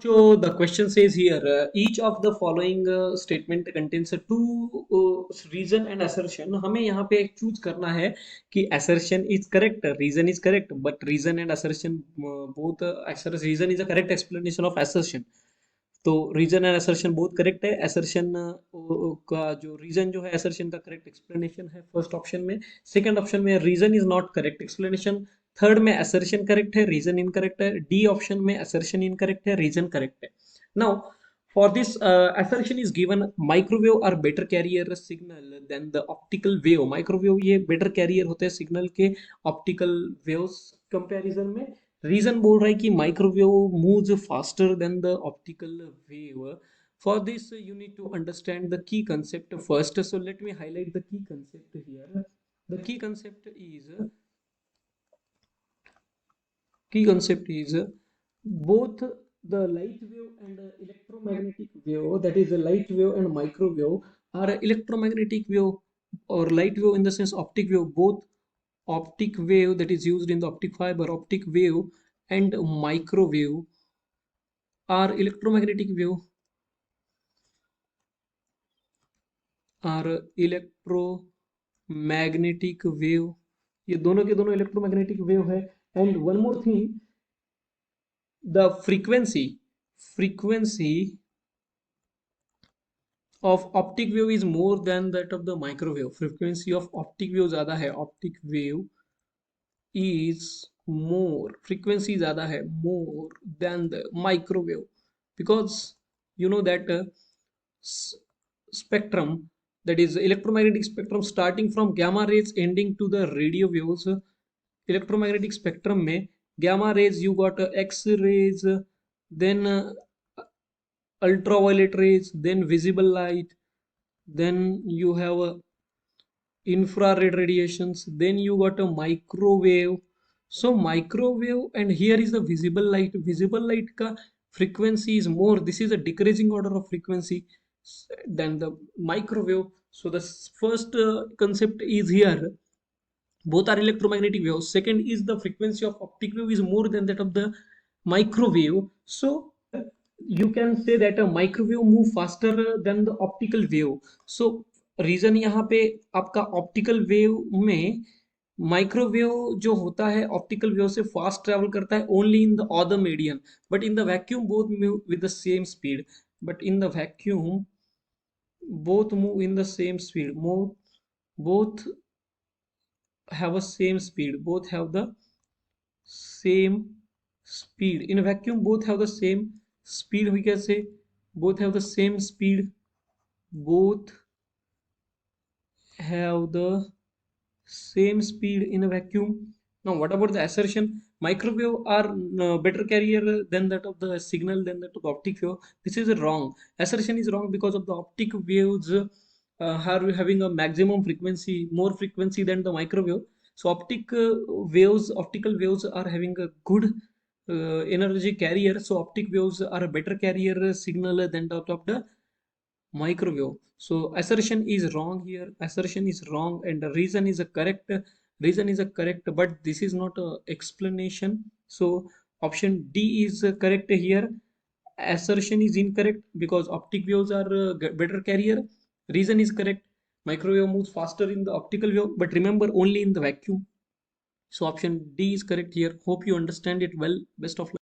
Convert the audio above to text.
So the question says here, each of the following statement contains a two reason and assertion. हमें यहाँ पे एक choose करना है कि assertion is correct, reason is correct, but reason and assertion both reason is a correct explanation of assertion. तो reason and assertion बहुत correct है. असर्शन का जो रीजन जो है असर्शन का करेक्ट एक्सप्लेनेशन है फर्स्ट ऑप्शन में. सेकंड ऑप्शन में reason is not correct explanation. Third में असर्शन करेक्ट है, रीजन इनकरेक्ट है. डी ऑप्शन में असर्शन इनकरेक्ट है, रीजन करेक्ट है. Now for this assertion is given microwave are better carrier signal than the optical wave. microwave ये better carrier होते हैं signal के optical waves कंपैरिजन में. रीजन बोल रहा है कि microwave moves faster than the optical wave. For this you need to understand the key concept first. So let me highlight the key concept here. The key concept is both the light wave and electromagnetic wave, that is the light wave and microwave, are electromagnetic wave or light wave in the sense optic wave. Both optic wave that is used in the optic fiber, optic wave and microwave are electromagnetic wave, are electromagnetic wave. ये दोनों के दोनों electromagnetic wave है. And one more thing, the frequency of optic wave is more than that of the microwave. Frequency of optic wave ज़्यादा है. optic wave is more, frequency ज़्यादा है, more than the microwave, because you know that spectrum, that is electromagnetic spectrum, starting from gamma rays ending to the radio waves. electromagnetic spectrum में gamma rays you got x rays, then ultraviolet rays, then visible light, then you have infrared radiations, then you got a microwave. So microwave, and here is the visible light. visible light ka frequency is more, this is a decreasing order of frequency than the microwave. So the first concept is here, both are electromagnetic waves. Second is the frequency of optic wave is more than that of the microwave. So you can say that a microwave move faster than the optical wave. So reason यहाँ पे आपका optical wave में microwave जो होता है optical wave से fast travel करता है only in the other medium, but in the vacuum both move with the same speed. But in the vacuum both move in the same speed, both have a same speed, both have the same speed. In a vacuum both have the same speed, we can say both have the same speed, both have the same speed in a vacuum. Now what about the assertion? Microwave are better carrier than that of the signal than that of the optic wave. This is wrong. Assertion is wrong because of the optic waves are having a maximum frequency, more frequency than the microwave. So optical waves are having a good energy carrier. So optic waves are a better carrier signal than that of the microwave. So assertion is wrong here. Assertion is wrong, and the reason is a correct. Reason is a correct, but this is not a explanation. So option D is correct here. Assertion is incorrect because optic waves are better carrier. Reason is correct. Microwave moves faster in the optical wave, but remember only in the vacuum. So option D is correct here. Hope you understand it well. Best of luck.